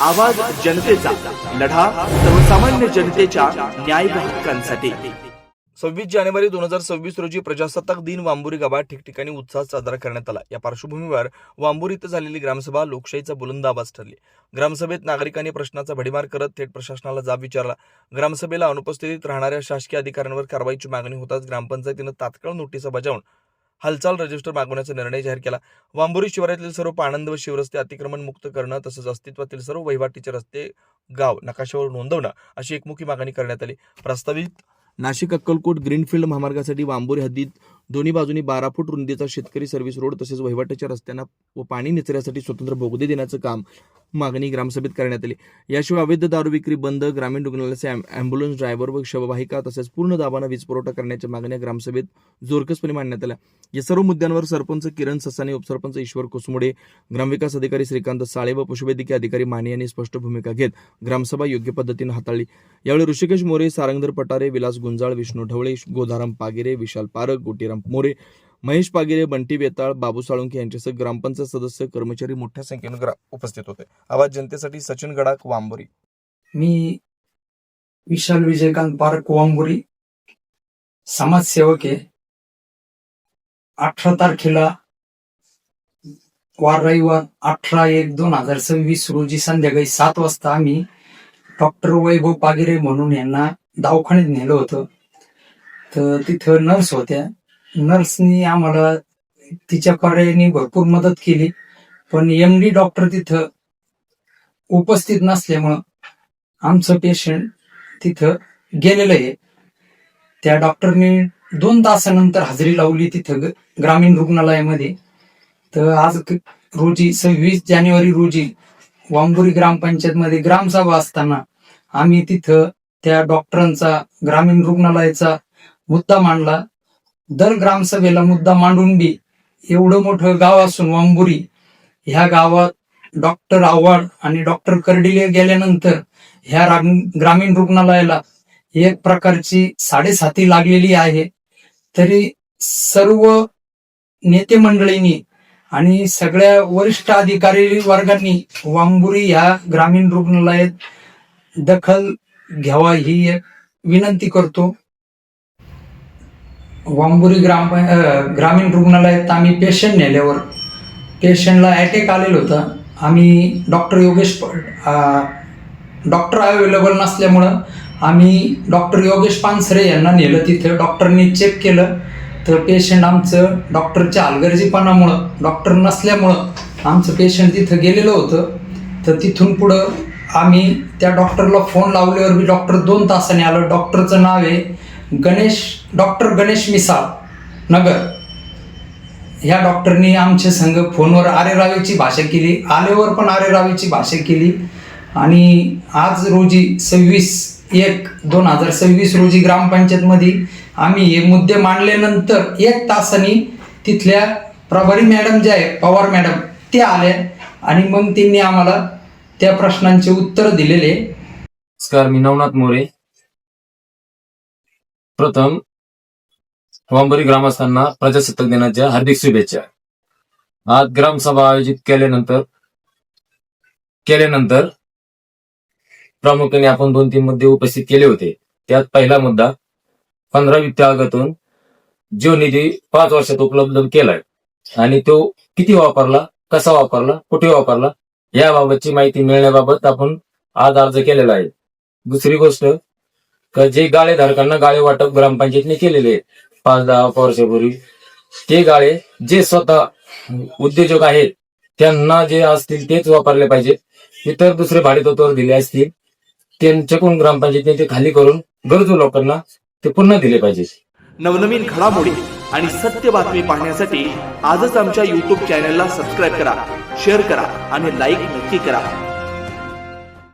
आवाज जनतेचा, लढा सर्वसामान्य जनतेच्या न्याय व हक्कांसाठी। 26 जानेवारी 2026 रोजी प्रजासत्ताक दिन वांबुरी गावात ठिकठिकाणी उत्साहात साजरा करण्यात आला। या पार्श्वभूमीवर वांबुरी इथं झालेली ग्रामसभा लोकशाहीचा बुलंद आवाज ठरली। ग्रामसभेत नागरिकांनी प्रश्नाचा भडीमार करत थेट प्रशासनाला जाब विचारला। ग्रामसभेला अनुपस्थित राहणाऱ्या शासकीय अधिकाऱ्यांवर कारवाईची मागणी होताच ग्रामपंचायतीनं तात्काळ नोटीस बजावून हालचाल रजिस्टर मागवण्याचा निर्णय जाहीर केला। वांबुरी शिवारातील सर्व पाणंद व शिवरस्ते अतिक्रमण मुक्त करणं तसंच अस्तित्वातील सर्व वहिवाटीचे रस्ते गाव नकाशावर नोंदवणं अशी एकमुखी मागणी करण्यात आली। प्रस्तावित नाशिक अक्कलकोट ग्रीनफील्ड महामार्गासाठी वांबुरी हद्दीत दोन्ही बाजूनी 12 फूट रुंदीचा शेतकरी सर्व्हिस रोड तसेच वहिवाटाच्या रस्त्यांना व पाणी निचऱ्यासाठी स्वतंत्र बोगदे देण्याचं काम मागणी ग्रामसभेत करण्यात आली। याशिवाय अवैध दारू विक्री बंद, ग्रामीण रुग्णालयाचे अँब्युलन्स ड्रायव्हर व शववाहिका तसेच पूर्ण दाबानं वीज पुरवठा करण्याच्या मागण्या ग्रामसभेत जोरकसपणे मांडण्यात आल्या। या सर्व मुद्द्यांवर सरपंच किरण ससाने, उपसरपंच ईश्वर कुसमुडे, ग्रामविकास अधिकारी श्रीकांत साळे व पशुवैद्यकीय अधिकारी माने यांनी स्पष्ट भूमिका घेत ग्रामसभा योग्य पद्धतीने हाताळली। यावेळी ऋषिकेश मोरे, सारंगधर पटारे, विलास गुंजाळ, विष्णू ढवळे, गोधाराम पागिरे, विशाल पारक, गोटीराम मोरे, महेश पागिरे, बंटी बेताळ, बाबू साळुंखे यांच्यासह ग्रामपंचायत सदस्य, कर्मचारी मोठ्या संख्येने उपस्थित होते। आवाज जनतेसाठी सचिन गडाख, वांबुरी। मी विशाल विजयकांत पारक, वांबुरी, समाजसेवक आहे। 18 तारखेला वार रविवार 18/1/2026 रोजी संध्याकाळी 7 वाजता आम्ही डॉक्टर वैभव पागिरे म्हणून यांना दवाखान्यात नेलं होतं। तर तिथं नर्स होत्या, नर्सनी आम्हाला तिच्या पर्यायाने भरपूर मदत केली, पण MD डॉक्टर तिथं उपस्थित नसल्यामुळं आमचं पेशंट तिथं गेलेलं आहे। त्या डॉक्टरने 2 तासानंतर हजेरी लावली तिथं ग्रामीण रुग्णालयामध्ये। तर आज रोजी 26 जानेवारी रोजी वांबुरी ग्रामपंचायत मध्ये ग्रामसभा असताना आम्ही तिथं त्या डॉक्टरांचा, ग्रामीण रुग्णालयाचा मुद्दा मांडला। दर ग्रामसभेला मुद्दा मांडून बी एवढं मोठं गाव असून वांबुरी ह्या गावात डॉक्टर आव्हाड आणि डॉक्टर कर्डिले गेल्यानंतर ह्या ग्रामीण रुग्णालयाला एक प्रकारची साडेसाती लागलेली आहे। तरी सर्व नेते मंडळींनी आणि सगळ्या वरिष्ठ अधिकारी वर्गांनी वांबुरी ह्या ग्रामीण रुग्णालयात दखल घ्यावा ही एक विनंती करतो। वांबुरी ग्रामीण रुग्णालयात आम्ही पेशंट नेल्यावर पेशंटला अटॅक आलेलं होतं। आम्ही डॉक्टर अवेलेबल नसल्यामुळं आम्ही डॉक्टर योगेश पानसरे यांना नेलं। तिथं डॉक्टरनी चेक केलं तर पेशंट आमचं डॉक्टरच्या हलगर्जीपणामुळं, डॉक्टर नसल्यामुळं आमचं पेशंट तिथं गेलेलं होतं। तर तिथून पुढं आम्ही त्या डॉक्टरला फोन लावल्यावर बी डॉक्टर 2 तासाने आलं। डॉक्टरचं नाव आहे डॉक्टर गणेश मिसाळ नगर। ह्या डॉक्टरनी आमच्या संघ फोनवर आरेरावीची भाषा केली, आल्यावर पण आरेरावीची भाषा केली। आणि आज रोजी 26/1/2026 रोजी ग्रामपंचायत मध्ये आम्ही हे मुद्दे मांडल्यानंतर 1 तासांनी तिथल्या प्रभारी मॅडम ज्या आहे, पवार मॅडम, ते आल्या आणि मग त्यांनी आम्हाला त्या प्रश्नांचे उत्तर दिलेले। नमस्कार, मी नवनाथ मोरे। प्रथम वांबुरी ग्रामस्थांना प्रजासत्ताक दिनाच्या हार्दिक शुभेच्छा। आज ग्रामसभा आयोजित केल्यानंतर प्रामुख्याने आपण 2-3 मुद्दे उपस्थित केले होते। त्यात पहिला मुद्दा 15 वित्त आयोगातून जो निधी 5 वर्षात उपलब्ध केलाय आणि तो किती वापरला, कसा वापरला, कुठे वापरला याबाबतची माहिती मिळण्याबाबत आपण आज अर्ज केलेला आहे। दुसरी गोष्ट, जे गाळेधारकांना गाळे वाटप ग्रामपंचायतीने केलेले 5-10 वर्षापूर्वी, ते गाळे जे स्वतः उद्योजक आहेत त्यांना जे असतील तेच वापरले पाहिजे। इतर दुसरे भाडेतत्वावर दिले असतील त्यांच्याकडून ग्रामपंचायतीने ते खाली करून गरजू लोकांना ते पुन्हा दिले पाहिजे। नवनवीन घडामोडी आणि सत्य बातमी पाहण्यासाठी आजच आमच्या YouTube चॅनलला सबस्क्राईब करा, शेअर करा आणि लाईक नक्की करा।